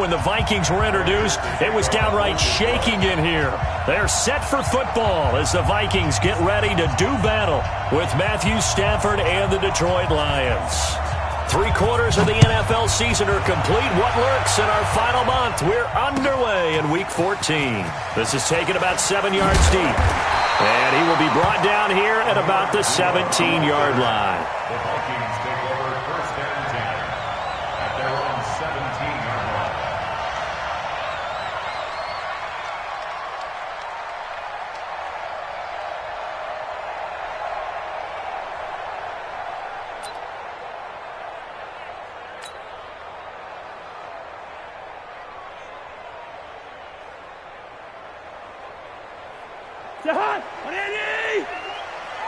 when the Vikings were introduced, it was downright shaking in here. They're set for football as the Vikings get ready to do battle with Matthew Stafford and the Detroit Lions. 3/4 of the NFL season are complete. What lurks in our final month? We're underway in Week 14. This is taken about 7 yards deep. And he will be brought down here at about the 17-yard line. The Vikings take over first and 10 at their own 17-yard line.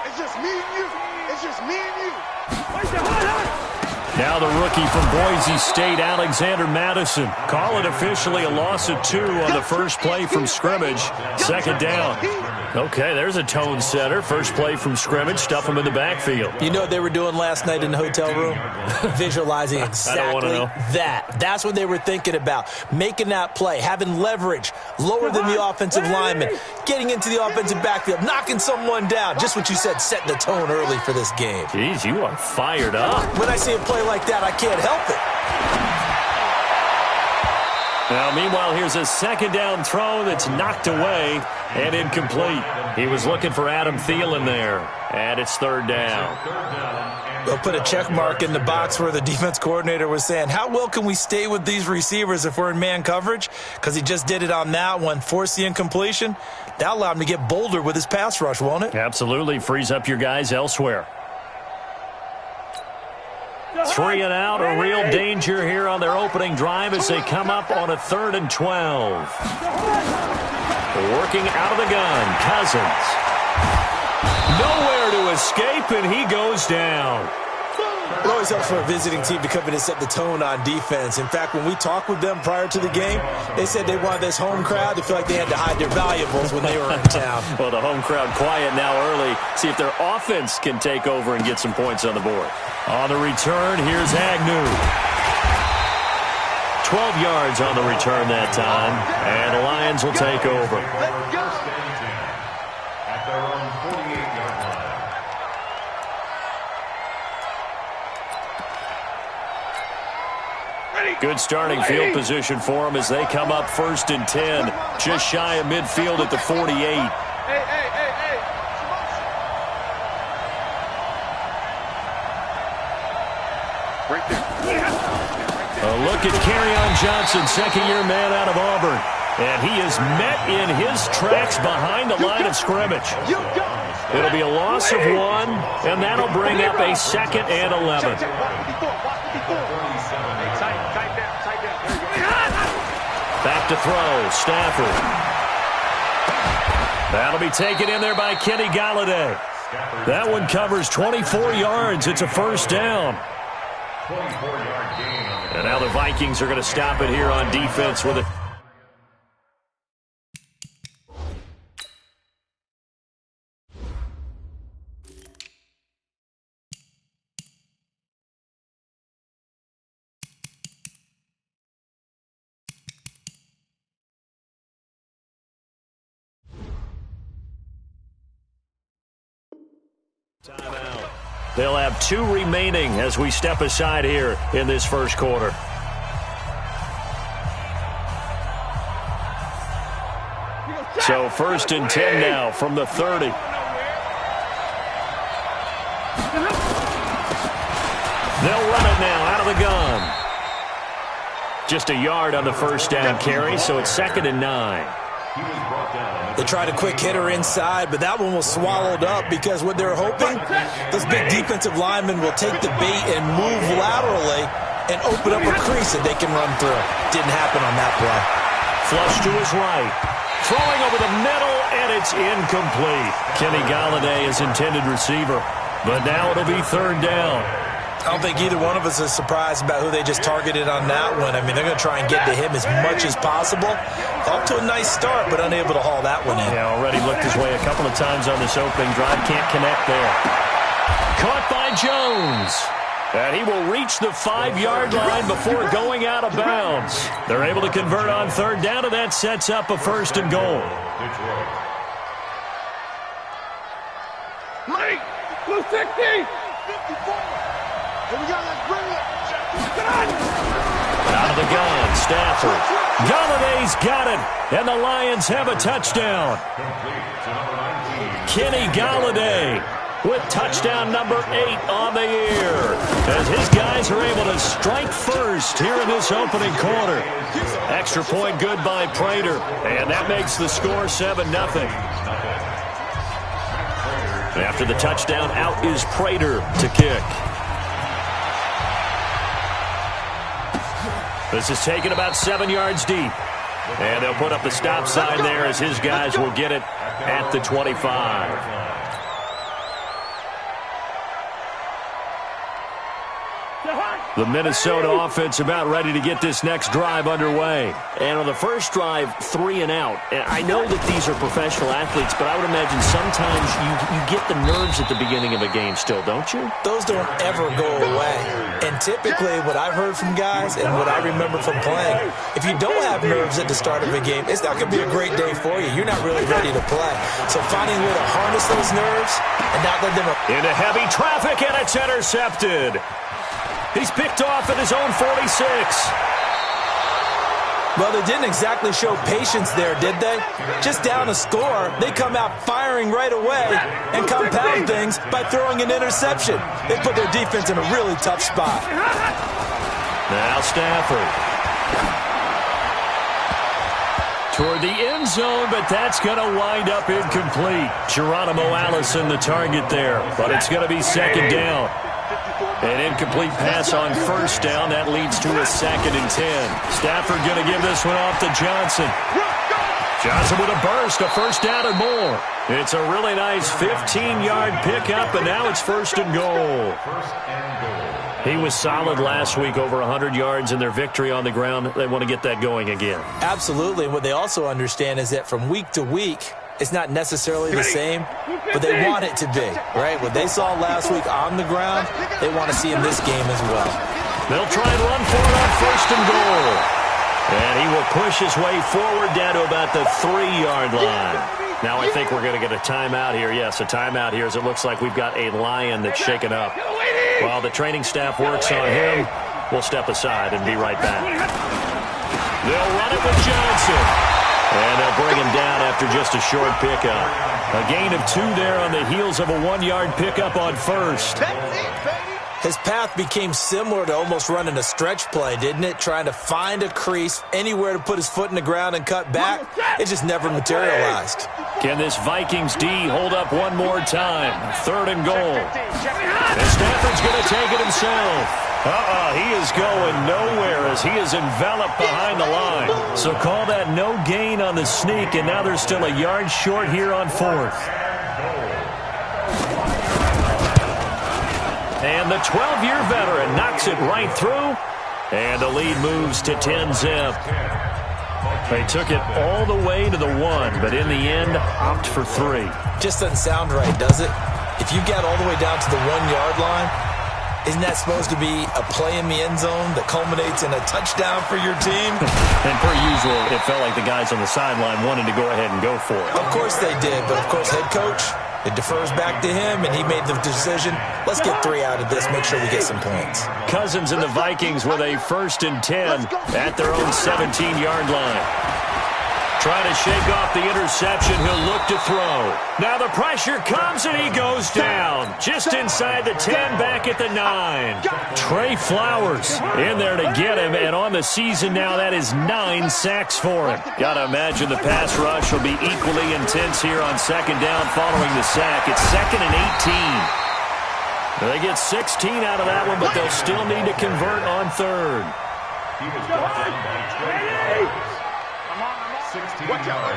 It's just me and you. It's just me and you. Now the rookie from Boise State, Alexander Madison. Call it officially a loss of 2 on the first play from scrimmage. Second down. Okay, there's a tone setter. First play from scrimmage, stuff him in the backfield. You know what they were doing last night in the hotel room? Visualizing exactly that. That's what they were thinking about. Making that play, having leverage, lower than the offensive lineman, getting into the offensive backfield, knocking someone down. Just what you said, setting the tone early for this game. Jeez, you are fired up. When I see a play like that, I can't help it. Now, meanwhile, here's a second down throw that's knocked away and incomplete. He was looking for Adam Thielen there, and it's third down. They'll put a check mark in the box where the defense coordinator was saying, how well can we stay with these receivers if we're in man coverage? Because he just did it on that one, forced the incompletion. That'll allow him to get bolder with his pass rush, won't it? Absolutely. Frees up your guys elsewhere. 3 and out, a real danger here on their opening drive as they come up on a 3rd and 12. Working out of the gun, Cousins. Nowhere to escape, and he goes down. It always helps for a visiting team to come in and set the tone on defense. In fact, when we talked with them prior to the game, they said they wanted this home crowd to feel like they had to hide their valuables when they were in town. Well, the home crowd quiet now early. See if their offense can take over and get some points on the board. On the return, here's Agnew. 12 yards on the return that time, and the Lions will take over. At their own 48-yard line. Good starting field position for them as they come up 1st and 10, just shy of midfield at the 48. A look at Kerryon Johnson, second-year man out of Auburn. And he is met in his tracks behind the line of scrimmage. It'll be a loss of 1, and that'll bring up a 2nd and 11. Back to throw, Stafford. That'll be taken in there by Kenny Galladay. That one covers 24 yards. It's a first down. 24-yard gain. And now the Vikings are going to stop it here on defense with it. Timeout. They'll have 2 remaining as we step aside here in this first quarter. So 1st and 10 now from the 30. They'll run it now out of the gun. Just a yard on the first down carry, so it's 2nd and 9. They tried a quick hitter inside, but that one was swallowed up because what they're hoping, this big defensive lineman will take the bait and move laterally and open up a crease that they can run through. Didn't happen on that play. Flush to his right. Throwing over the middle, and it's incomplete. Kenny Galladay is intended receiver, but now it'll be 3rd down. I don't think either one of us is surprised about who they just targeted on that one. I mean, they're going to try and get to him as much as possible. Off to a nice start, but unable to haul that one in. Yeah, already looked his way a couple of times on this opening drive. Can't connect there. Caught by Jones. And he will reach the 5-yard line before going out of bounds. They're able to convert on third down, and that sets up a 1st and goal. Mike, 260. 54. Here we go, let's bring it. Out of the gun, Stafford. Galladay's got it, and the Lions have a touchdown. Kenny Galladay with touchdown number 8 on the year, as his guys are able to strike first here in this opening quarter. Extra point good by Prater, and that makes the score 7-0. After the touchdown, out is Prater to kick. This is taken about 7 yards deep. And they'll put up the stop sign there as his guys will get it at the 25. The Minnesota offense about ready to get this next drive underway. And on the first drive, 3 and out. And I know that these are professional athletes, but I would imagine sometimes you get the nerves at the beginning of a game still, don't you? Those don't ever go away. And typically what I've heard from guys and what I remember from playing, if you don't have nerves at the start of a game, it's not going to be a great day for you. You're not really ready to play. So finding a way to harness those nerves and not let them... Into heavy traffic, and it's intercepted. He's picked off at his own 46. Well, they didn't exactly show patience there, did they? Just down a score, they come out firing right away and compound things by throwing an interception. They put their defense in a really tough spot. Now Stafford. Toward the end zone, but that's going to wind up incomplete. Geronimo Allison the target there, but it's going to be 2nd down. An incomplete pass on 1st down. That leads to a 2nd and 10. Stafford going to give this one off to Johnson. Johnson with a burst, a 1st down and more. It's a really nice 15-yard pickup, and now it's 1st and goal. He was solid last week, over 100 yards in their victory on the ground. They want to get that going again. Absolutely. And what they also understand is that from week to week, it's not necessarily the same, but they want it to be, right? What they saw last week on the ground, they want to see in this game as well. They'll try and run for it on 1st and goal. And he will push his way forward down to about the 3-yard line. Now I think we're going to get a timeout here. Yes, a timeout here, as it looks like we've got a Lion that's shaken up. While the training staff works on him, we'll step aside and be right back. They'll run it with Johnson. And they'll bring him down after just a short pickup. A gain of 2 there on the heels of a 1-yard pickup on 1st. His path became similar to almost running a stretch play, didn't it? Trying to find a crease, anywhere to put his foot in the ground and cut back. It just never materialized. Can this Vikings D hold up one more time? 3rd and goal. And Stafford's going to take it himself. He is going nowhere as he is enveloped behind the line. So call that no gain on the sneak, and now they're still a yard short here on 4th. And the 12-year veteran knocks it right through, and the lead moves to 10-zip. They took it all the way to the 1, but in the end, opt for 3. Just doesn't sound right, does it? If you get all the way down to the 1-yard line, isn't that supposed to be a play in the end zone that culminates in a touchdown for your team? And per usual, it felt like the guys on the sideline wanted to go ahead and go for it. Of course they did, but of course head coach, it defers back to him, and he made the decision, let's get 3 out of this, make sure we get some points. Cousins and the Vikings with a 1st and 10 at their own 17-yard line. Trying to shake off the interception, he'll look to throw. Now the pressure comes and he goes down. Just inside the 10, back at the 9. Trey Flowers in there to get him, and on the season now, that is 9 sacks for him. Gotta imagine the pass rush will be equally intense here on 2nd down following the sack. It's 2nd and 18. They get 16 out of that one, but they'll still need to convert on 3rd. He was brought down by Trey Flowers. 16 Watch out.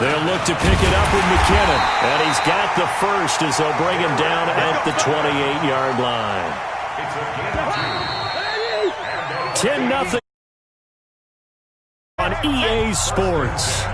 They'll look to pick it up with McKinnon. And he's got the 1st as they'll bring him down at the 28-yard line. It's a 10-0 on EA Sports.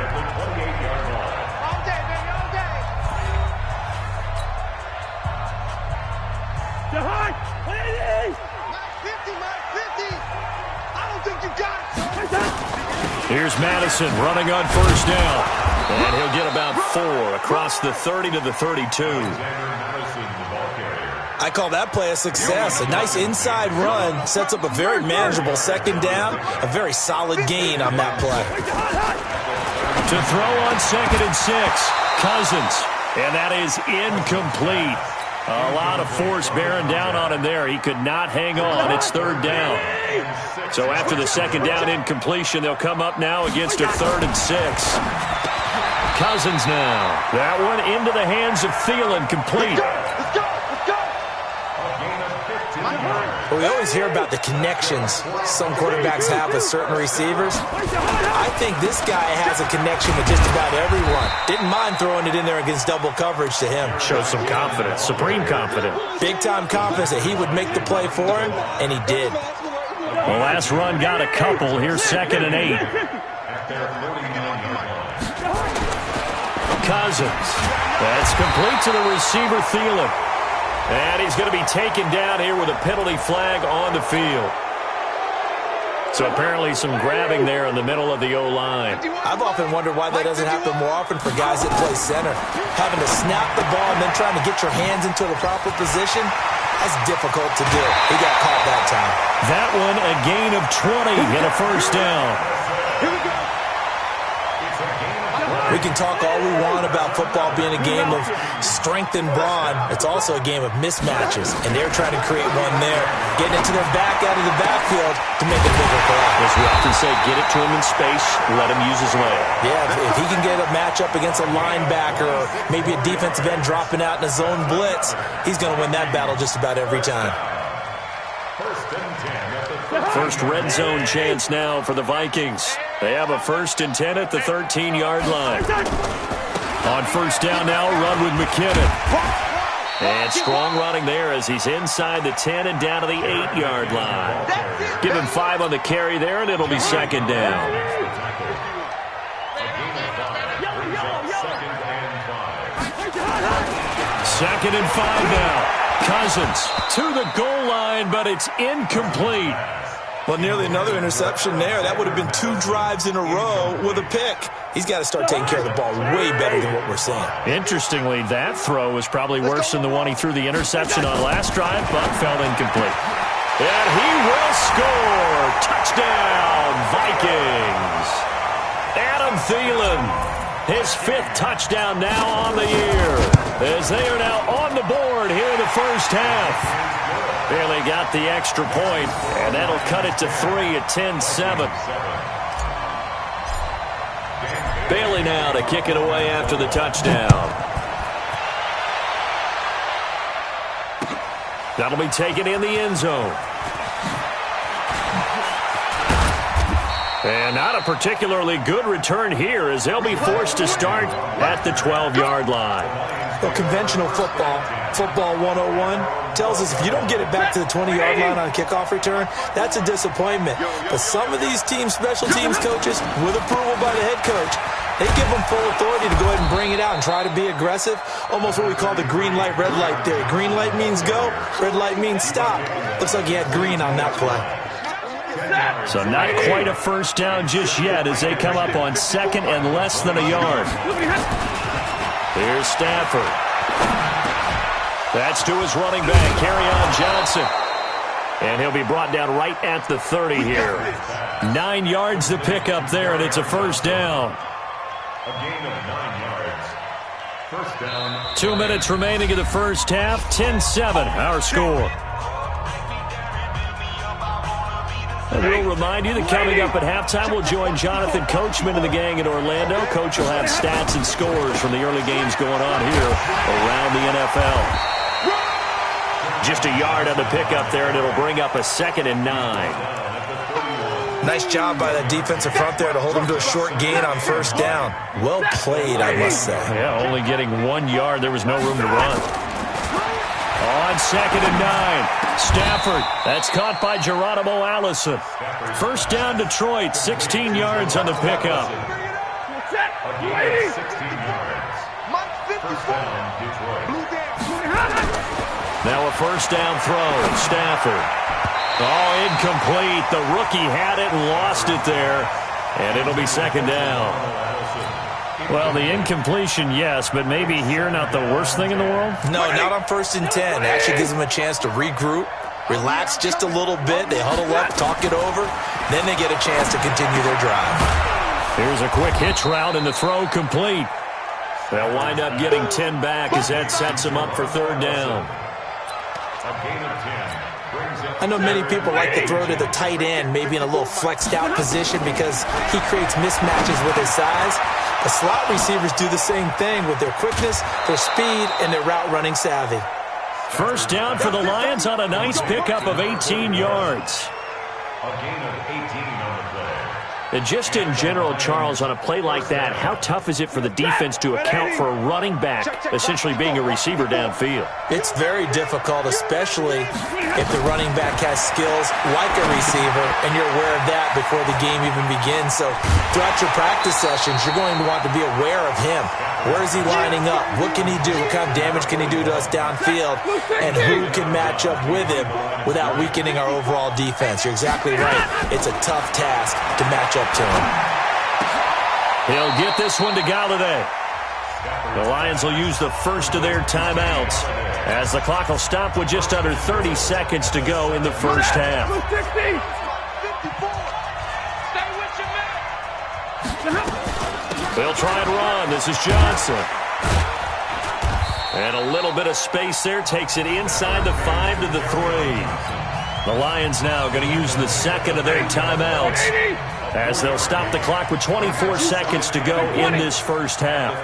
Here's Madison running on first down. And he'll get about 4 across the 30 to the 32. I call that play a success. A nice inside run sets up a very manageable second down. A very solid gain on that play. To throw on 2nd and 6. Cousins. And that is incomplete. A lot of force bearing down on him there. He could not hang on. It's 3rd down. So after the 2nd down incompletion, they'll come up now against a 3rd and 6. Cousins now. That one into the hands of Thielen, complete. Well, we always hear about the connections some quarterbacks have with certain receivers. I think this guy has a connection with just about everyone. Didn't mind throwing it in there against double coverage to him. Shows some confidence, supreme confidence. Big-time confidence that he would make the play for him, and he did. The last run got a couple. Here's 2nd and 8. Cousins. That's complete to the receiver, Thielen. And he's going to be taken down here with a penalty flag on the field. So apparently some grabbing there in the middle of the O-line. I've often wondered why that doesn't happen more often for guys that play center. Having to snap the ball and then trying to get your hands into the proper position, that's difficult to do. He got caught that time. That one a gain of 20 and a first down. We can talk all we want about football being a game of strength and brawn. It's also a game of mismatches, and they're trying to create one there, getting it to their back out of the backfield to make a bigger play. As we often say, get it to him in space, let him use his leg. Yeah, if he can get a matchup against a linebacker or maybe a defensive end dropping out in a zone blitz, he's going to win that battle just about every time. First red zone chance now for the Vikings. They have a 1st and 10 at the 13-yard line. On first down now, run with McKinnon. And strong running there as he's inside the 10 and down to the 8-yard line. Give him 5 on the carry there, and it'll be 2nd down. Second and 5 now. Cousins to the goal line, but it's incomplete. Well, nearly another interception there. That would have been 2 drives in a row with a pick. He's got to start taking care of the ball way better than what we're seeing. Interestingly, that throw was probably worse than the one he threw the interception on last drive, but fell incomplete. And he will score. Touchdown, Vikings. Adam Thielen, his 5th touchdown now on the year, as they are now on the board here in the first half. Barely got the extra point, and that'll cut it to 3 at 10-7. Bailey now to kick it away after the touchdown. That'll be taken in the end zone. And not a particularly good return here, as they'll be forced to start at the 12-yard line. Well, conventional football 101, tells us if you don't get it back to the 20-yard line on a kickoff return, that's a disappointment. But some of these teams, special teams coaches, with approval by the head coach, they give them full authority to go ahead and bring it out and try to be aggressive. Almost what we call the green light, red light theory. Green light means go, red light means stop. Looks like he had green on that play. So not quite a first down just yet as they come up on 2nd and less than a yard. Here's Stafford. That's to his running back, Kerryon Johnson. And he'll be brought down right at the 30 here. 9 yards to pick up there, and it's a first down. A gain of 9 yards. First down. 2 minutes remaining in the first half. 10-7, our score. And we'll remind you that coming up at halftime, we'll join Jonathan Coachman and the gang in Orlando. Coach will have stats and scores from the early games going on here around the NFL. Just a yard on the pickup there, and it'll bring up a 2nd and 9. Nice job by that defensive front there to hold him to a short gain on first down. Well played, I must say. Yeah, only getting 1 yard. There was no room to run. On 2nd and 9. Stafford. That's caught by Geronimo Allison. First down, Detroit. 16 yards on the pickup. A gain of 16 yards. First down, Detroit. Now a first down throw. Stafford. Oh, incomplete. The rookie had it and lost it there. And it'll be second down. Well, the incompletion, yes, but maybe here not the worst thing in the world? No, not on 1st and 10. It actually gives them a chance to regroup, relax just a little bit. They huddle up, talk it over. Then they get a chance to continue their drive. Here's a quick hitch route and the throw complete. They'll wind up getting 10 back as that sets them up for third down. A gain of 10. I know many people like to throw to the tight end, maybe in a little flexed out position because he creates mismatches with his size. The slot receivers do the same thing with their quickness, their speed, and their route running savvy. First down for the Lions on a nice pickup of 18 yards. A gain of 18 on the play. And just in general, Charles, on a play like that, how tough is it for the defense to account for a running back essentially being a receiver downfield? It's very difficult, especially if the running back has skills like a receiver, and you're aware of that before the game even begins. So throughout your practice sessions, you're going to want to be aware of him. Where is he lining up? What can he do? What kind of damage can he do to us downfield? And who can match up with him without weakening our overall defense? You're exactly right. It's a tough task to match up to him. He'll get this one to Galladay. The Lions will use the first of their timeouts as the clock will stop with just under 30 seconds to go in the first half. They'll try and run. This is Johnson. And a little bit of space there takes it inside the 5 to the 3. The Lions now going to use the second of their timeouts as they'll stop the clock with 24 seconds to go in this first half.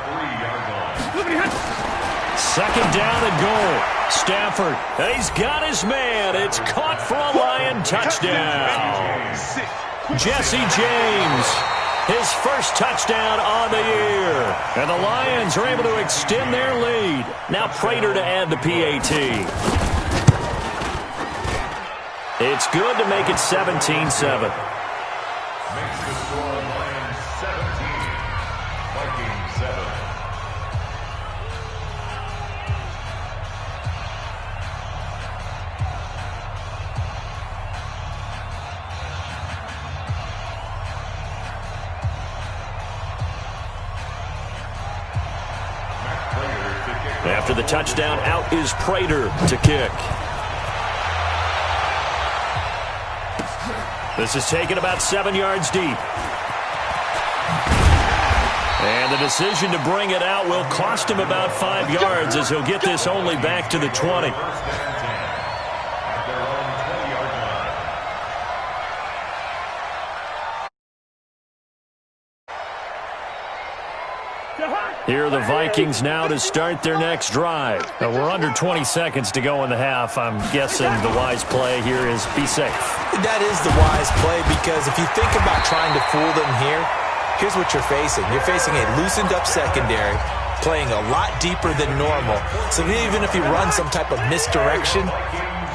Second down and goal. Stafford, he's got his man. It's caught for a Lion touchdown. Jesse James, his first touchdown on the year. And the Lions are able to extend their lead. Now Prater to add the PAT. It's good to make it 17-7. Makes the score Lions 17, Vikings 7. After the touchdown, out is Prater to kick. This is taken about 7 yards deep. And the decision to bring it out will cost him about 5 yards as he'll get this only back to the 20. Here are the Vikings now to start their next drive. We're under 20 seconds to go in the half. I'm guessing the wise play here is be safe. That is the wise play because if you think about trying to fool them here, here's what you're facing. You're facing a loosened up secondary, playing a lot deeper than normal. So even if you run some type of misdirection,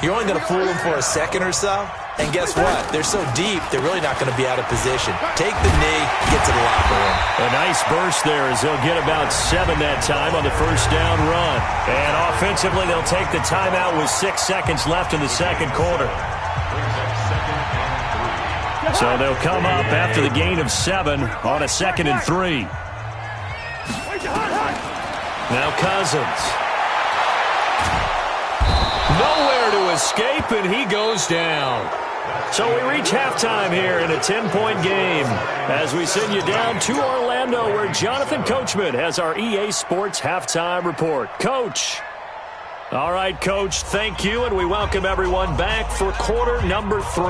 you're only going to fool them for a second or so. And guess what? They're so deep, they're really not going to be out of position. Take the knee, get to the locker room. A nice burst there as they'll get about 7 that time on the first down run. And offensively, they'll take the timeout with 6 seconds left in the second quarter. So they'll come up after the gain of 7 on a 2nd and 3. Now Cousins. Nowhere to escape, and he goes down. So we reach halftime here in a 10-point game as we send you down to Orlando where Jonathan Coachman has our EA Sports Halftime Report. Coach. All right, Coach, thank you, and we welcome everyone back for quarter number 3.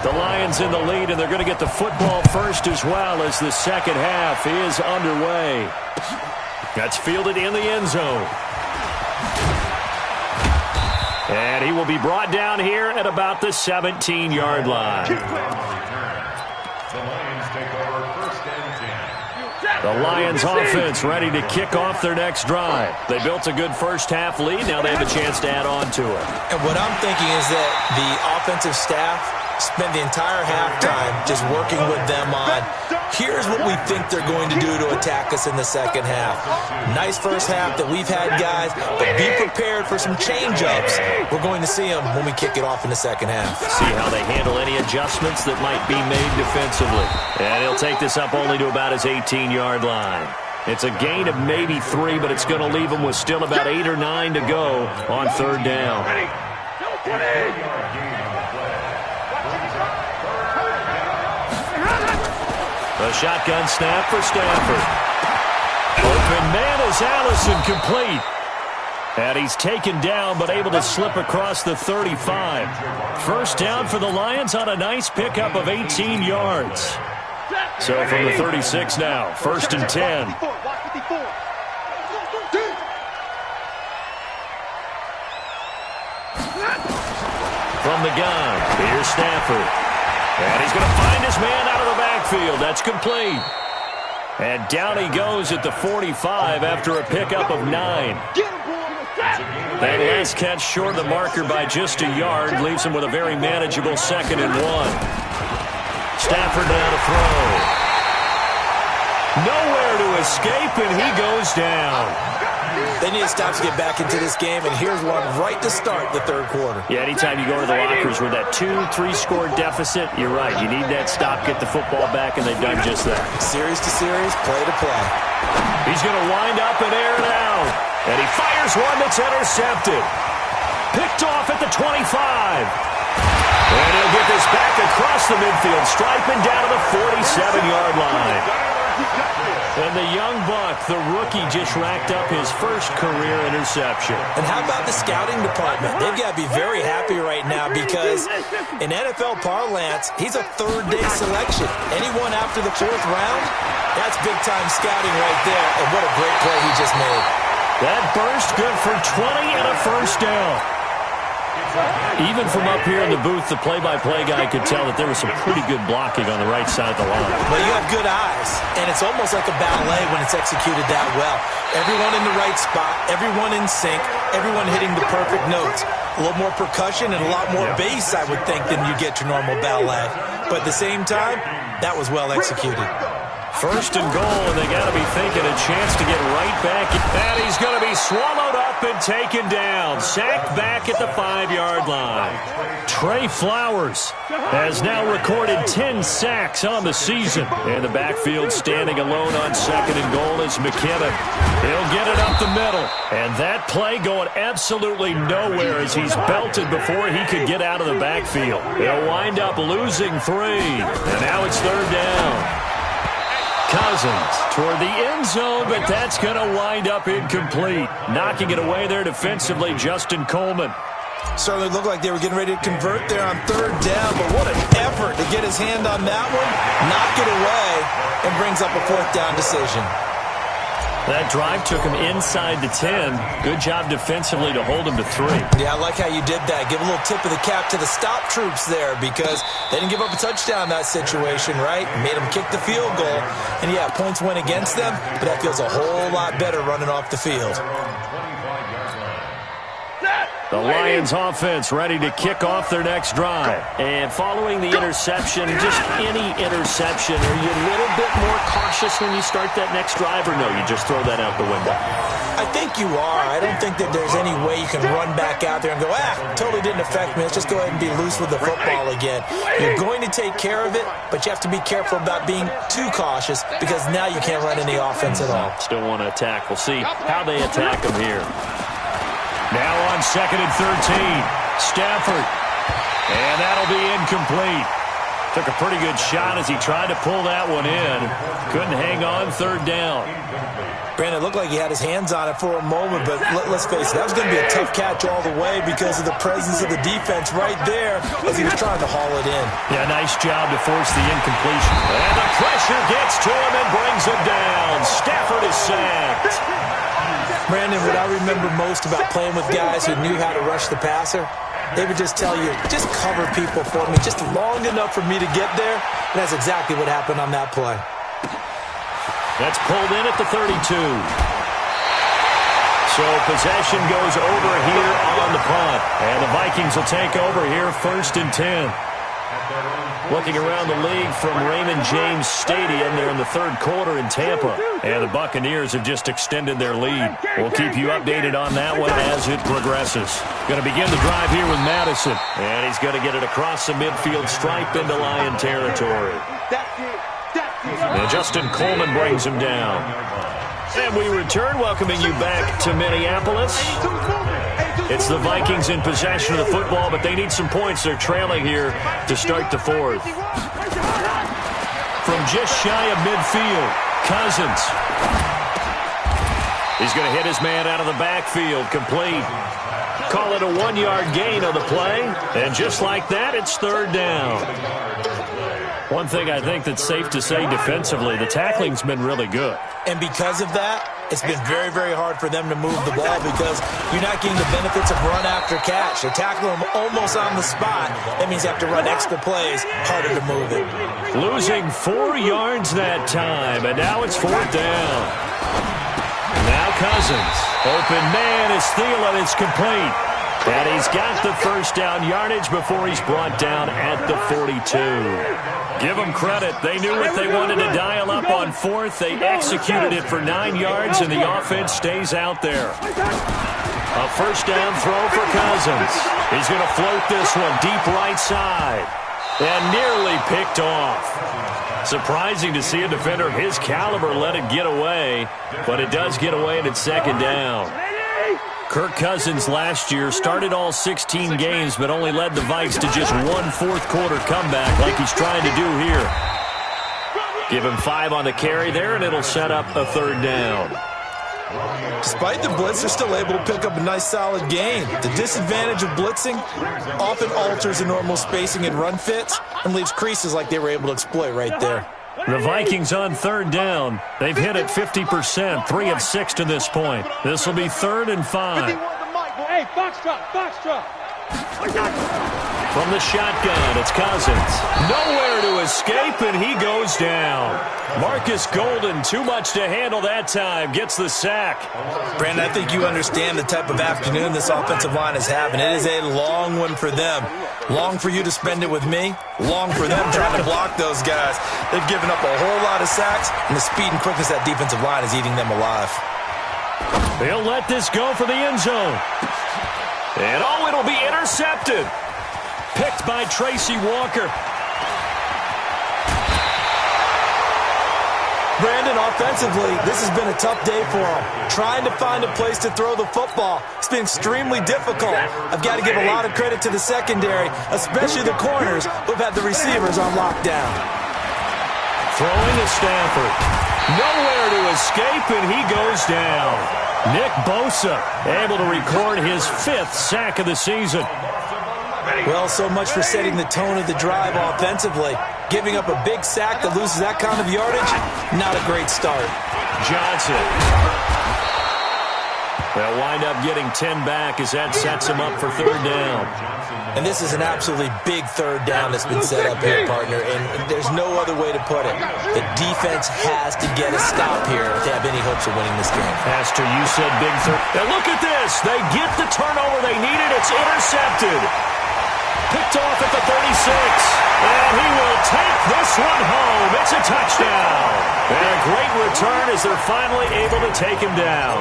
The Lions in the lead, and they're going to get the football first as well as the second half is underway. That's fielded in the end zone. And he will be brought down here at about the 17-yard line. The Lions take over first and 10. The Lions offense ready to kick off their next drive. They built a good first-half lead. Now they have a chance to add on to it. And what I'm thinking is that the offensive staff spent the entire halftime just working with them on, here's what we think they're going to do to attack us in the second half. Nice first half that we've had, guys, but be prepared for some change-ups. We're going to see them when we kick it off in the second half. See how they handle any adjustments that might be made defensively. And he'll take this up only to about his 18-yard line. It's a gain of maybe 3, but it's going to leave them with still about 8 or 9 to go on third down. A shotgun snap for Stafford. Open man is Allison, complete. And he's taken down but able to slip across the 35. First down for the Lions on a nice pickup of 18 yards. So from the 36 now, 1st and 10. From the gun, here's Stafford. And he's going to find his man out of the backfield. That's complete. And down he goes at the 45 after a pickup of 9. That last catch short of the marker by just a yard leaves him with a very manageable 2nd and 1. Stafford now to throw. Nowhere to escape, and he goes down. They need to stop to get back into this game, and here's one right to start the third quarter. Yeah, anytime you go to the lockers with that 2-3 score deficit, you're right. You need that stop, get the football back, and they've done just that. Series to series, play to play. He's going to wind up and air it out. And he fires one that's intercepted. Picked off at the 25. And he'll get this back across the midfield stripe and down to the 47-yard line. And the young buck, the rookie, just racked up his first career interception. And how about the scouting department? They've got to be very happy right now because in NFL parlance, he's a third-day selection. Anyone after the 4th round, that's big-time scouting right there. And what a great play he just made. That burst good for 20 and a first down. Even from up here in the booth, the play-by-play guy could tell that there was some pretty good blocking on the right side of the line. Well, you have good eyes, and it's almost like a ballet when it's executed that well. Everyone in the right spot, everyone in sync, everyone hitting the perfect notes. A little more percussion and a lot more bass, I would think, than you get your normal ballet. But at the same time, that was well executed. 1st and goal, and they got to be thinking a chance to get right back. And he's going to be swallowed up and taken down. Sacked back at the 5-yard line. Trey Flowers has now recorded 10 sacks on the season. And the backfield standing alone on 2nd and goal is McKinnon. He'll get it up the middle. And that play going absolutely nowhere as he's belted before he could get out of the backfield. He'll wind up losing 3. And now it's 3rd down. Cousins toward the end zone, but that's going to wind up incomplete. Knocking it away there defensively, Justin Coleman. Certainly looked like they were getting ready to convert there on 3rd down, but what an effort to get his hand on that one, knock it away, and brings up a 4th down decision. That drive took him inside the 10. Good job defensively to hold him to 3. Yeah, I like how you did that. Give a little tip of the cap to the stop troops there because they didn't give up a touchdown in that situation, right? Made them kick the field goal. And, yeah, points went against them, but that feels a whole lot better running off the field. The Lions offense ready to kick off their next drive. And following the interception, just any interception, are you a little bit more cautious when you start that next drive, or no, you just throw that out the window? I think you are. I don't think that there's any way you can run back out there and go, totally didn't affect me. Let's just go ahead and be loose with the football again. You're going to take care of it, but you have to be careful about being too cautious because now you can't run any offense at all. Still want to attack. We'll see how they attack them here. Now on 2nd and 13, Stafford. And that'll be incomplete. Took a pretty good shot as he tried to pull that one in. Couldn't hang on 3rd down. Brandon, it looked like he had his hands on it for a moment, but let's face it, that was going to be a tough catch all the way because of the presence of the defense right there as he was trying to haul it in. Yeah, nice job to force the incompletion. And the pressure gets to him and brings him down. Stafford is sacked. Brandon, what I remember most about playing with guys who knew how to rush the passer, they would just tell you, just cover people for me, just long enough for me to get there. And that's exactly what happened on that play. That's pulled in at the 32. So possession goes over here on the punt. And the Vikings will take over here 1st and 10. Looking around the league from Raymond James Stadium, they're in the 3rd quarter in Tampa. And the Buccaneers have just extended their lead. We'll keep you updated on that one as it progresses. Going to begin the drive here with Madison. And he's going to get it across the midfield stripe into Lion territory. And Justin Coleman brings him down. And we return, welcoming you back to Minneapolis. It's the Vikings in possession of the football, but they need some points. They're trailing here to start the 4th. From just shy of midfield, Cousins. He's going to hit his man out of the backfield, complete. Call it a 1-yard gain on the play. And just like that, it's 3rd down. One thing I think that's safe to say defensively, the tackling's been really good. And because of that, it's been very, very hard for them to move the ball because you're not getting the benefits of run after catch. They tackle them almost on the spot. That means you have to run extra plays, harder to move it. Losing 4 yards that time, and now it's 4th down. Now Cousins. Open man is Thielen. It's complete. And he's got the 1st down yardage before he's brought down at the 42. Give them credit. They knew what they wanted to dial up on 4th. They executed it for 9 yards, and the offense stays out there. A 1st down throw for Cousins. He's going to float this one deep right side. And nearly picked off. Surprising to see a defender of his caliber let it get away, but it does get away, and it's 2nd down. Kirk Cousins last year started all 16 games but only led the Vikes to just 1 4th-quarter comeback like he's trying to do here. Give him 5 on the carry there, and it'll set up a 3rd down. Despite the blitz, they're still able to pick up a nice, solid gain. The disadvantage of blitzing often alters the normal spacing and run fits and leaves creases like they were able to exploit right there. The Vikings on 3rd down. They've hit it 50%, 3 of 6 to this point. This will be 3rd and 5. Hey, box drop. From the shotgun, it's Cousins. Nowhere to escape, and he goes down. Marcus Golden, too much to handle that time, gets the sack. Brandon, I think you understand the type of afternoon this offensive line is having. It is a long one for them. Long for you to spend it with me. Long for them trying to block those guys. They've given up a whole lot of sacks, and the speed and quickness of that defensive line is eating them alive. They'll let this go for the end zone. And it'll be intercepted. Picked by Tracy Walker. Brandon, offensively, this has been a tough day for him. Trying to find a place to throw the football. It's been extremely difficult. I've got to give a lot of credit to the secondary, especially the corners who've had the receivers on lockdown. Throwing to Stafford. Nowhere to escape, and he goes down. Nick Bosa able to record his 5th sack of the season. Well, so much for setting the tone of the drive offensively. Giving up a big sack that loses that kind of yardage, not a great start. Johnson. They'll wind up getting 10 back as that sets him up for 3rd down. And this is an absolutely big 3rd down that's been set up here, partner, and there's no other way to put it. The defense has to get a stop here if they have any hopes of winning this game. Pastor, you said big 3rd. And look at this. They get the turnover they needed. It's intercepted. Picked off at the 36. And he will take this one home. It's a touchdown. And a great return as they're finally able to take him down.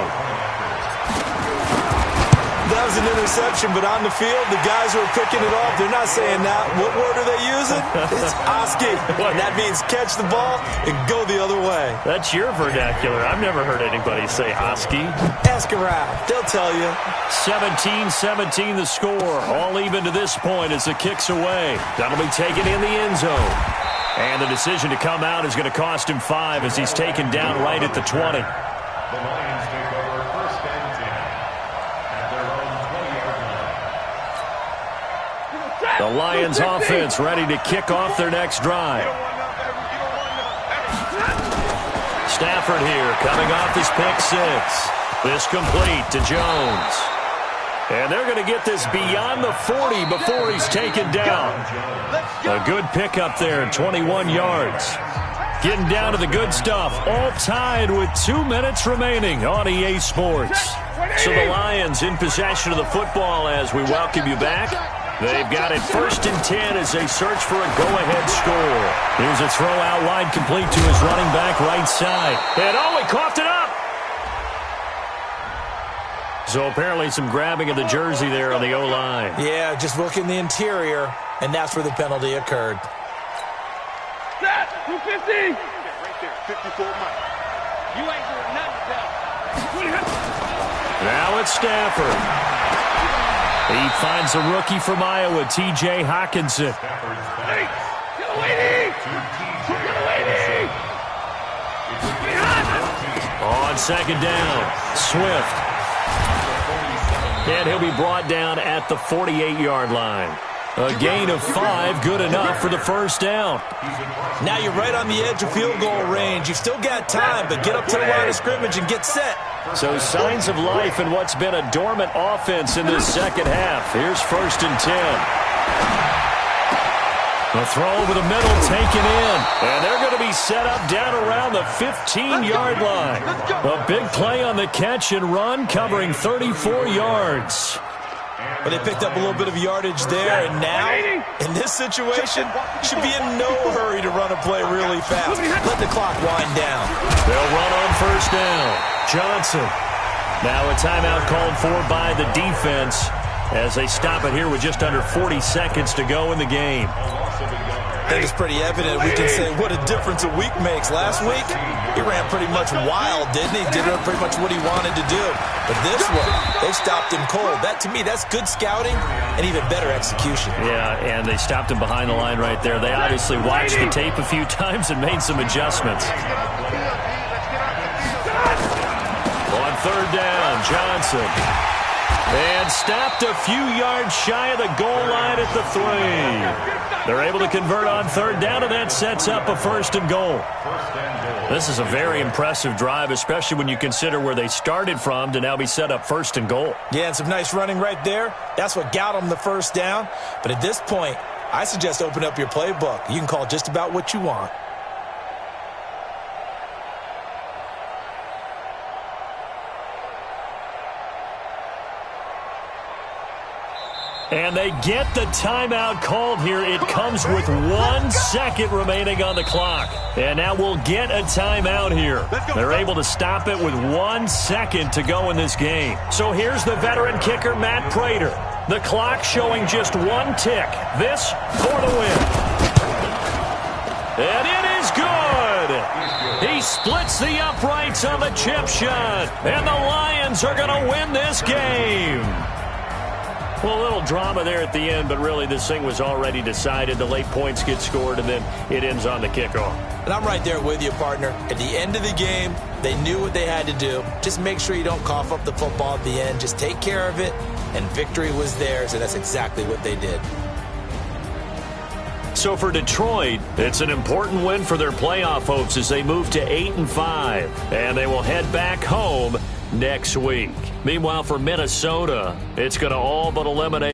That was an interception, but on the field, the guys who are picking it off, they're not saying that. What word are they using? It's Oski. And that means catch the ball and go the other way. That's your vernacular. I've never heard anybody say Oski. Ask around. They'll tell you. 17-17 the score. All even to this point as the kick's away. That'll be taken in the end zone. And the decision to come out is going to cost him 5 as he's taken down right at the 20. The Lions take over 1st and 10 at their own 20-yard line. The Lions offense ready to kick off their next drive. Stafford here coming off his pick 6. This complete to Jones. And they're going to get this beyond the 40 before he's taken down. A good pickup there, 21 yards. Getting down to the good stuff. All tied with 2 minutes remaining on EA Sports. So the Lions in possession of the football as we welcome you back. They've got it 1st and 10 as they search for a go-ahead score. Here's a throw out wide complete to his running back right side. And oh, he coughed it up. So apparently some grabbing of the jersey there on the O-line. Yeah, just working the interior, and that's where the penalty occurred. Set, 250. Right there, 54 miles. You ain't doing nothing, pal. Now it's Stafford. He finds a rookie from Iowa, T.J. Hockenson. Hey, get away, On 2nd down, Swift. And he'll be brought down at the 48-yard line. A gain of 5, good enough for the 1st down. Now you're right on the edge of field goal range. You've still got time, but get up to the line of scrimmage and get set. So signs of life in what's been a dormant offense in this second half. Here's 1st and 10. The throw over the middle taken in. And they're going to be set up down around the 15-yard line. A big play on the catch and run covering 34 yards. But they picked up a little bit of yardage there, and now, in this situation, should be in no hurry to run a play really fast. Let the clock wind down. They'll run on 1st down. Johnson. Now a timeout called for by the defense as they stop it here with just under 40 seconds to go in the game. I think it's pretty evident. We can say what a difference a week makes. Last week, he ran pretty much wild, didn't he? Did pretty much what he wanted to do. But this one, they stopped him cold. That, to me, that's good scouting and even better execution. Yeah, and they stopped him behind the line right there. They obviously watched the tape a few times and made some adjustments. On 3rd down, Johnson. And stopped a few yards shy of the goal line at the 3. They're able to convert on 3rd down, and that sets up a 1st and goal. This is a very impressive drive, especially when you consider where they started from to now be set up 1st and goal. Yeah, and some nice running right there. That's what got them the 1st down. But at this point, I suggest open up your playbook. You can call just about what you want. And they get the timeout called here. It comes with 1 second remaining on the clock. And now we'll get a timeout here. They're able to stop it with 1 second to go in this game. So here's the veteran kicker, Matt Prater. The clock showing just 1 tick. This for the win. And it is good. He splits the uprights on the chip shot. And the Lions are going to win this game. Well, a little drama there at the end, but really this thing was already decided. The late points get scored, and then it ends on the kickoff. And I'm right there with you, partner. At the end of the game, they knew what they had to do. Just make sure you don't cough up the football at the end. Just take care of it, and victory was theirs, and that's exactly what they did. So for Detroit, it's an important win for their playoff hopes as they move to 8-5, and they will head back home next week. Meanwhile, for Minnesota, it's going to all but eliminate